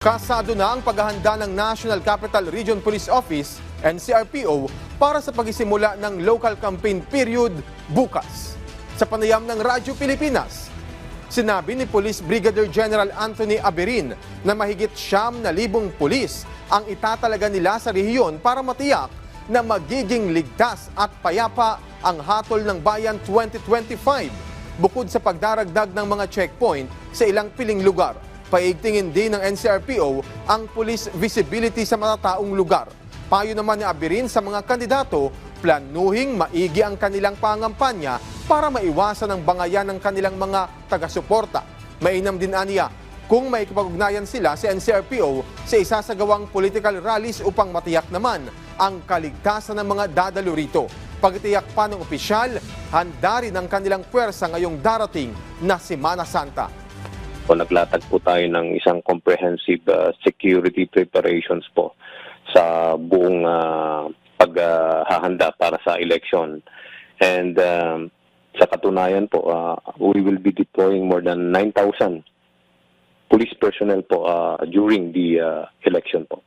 Kasado na ang paghahanda ng National Capital Region Police Office, NCRPO, para sa pagsisimula ng local campaign period bukas. Sa panayam ng Radyo Pilipinas, sinabi ni Police Brigadier General Anthony Aberin na mahigit 9,000 pulis ang itatalaga nila sa rehiyon para matiyak na magiging ligtas at payapa ang hatol ng bayan 2025, bukod sa pagdaragdag ng mga checkpoint sa ilang piling lugar. Paigtingin din ng NCRPO ang police visibility sa matataong lugar. Payo naman ni Aberin sa mga kandidato, planuhing maigi ang kanilang pangampanya para maiwasan ang bangayan ng kanilang mga taga-suporta. Mainam din aniya kung may kapag-ugnayan sila sa NCRPO sa isasagawang political rallies upang matiyak naman ang kaligtasan ng mga dadalo rito. Pagtiyak pa ng opisyal, handa rin ang kanilang puwersa ngayong darating na Semana Santa. Naglatag po tayo ng isang comprehensive security preparations po sa buong paghahanda para sa election. And sa katunayan po, we will be deploying more than 9,000 police personnel po during the election po.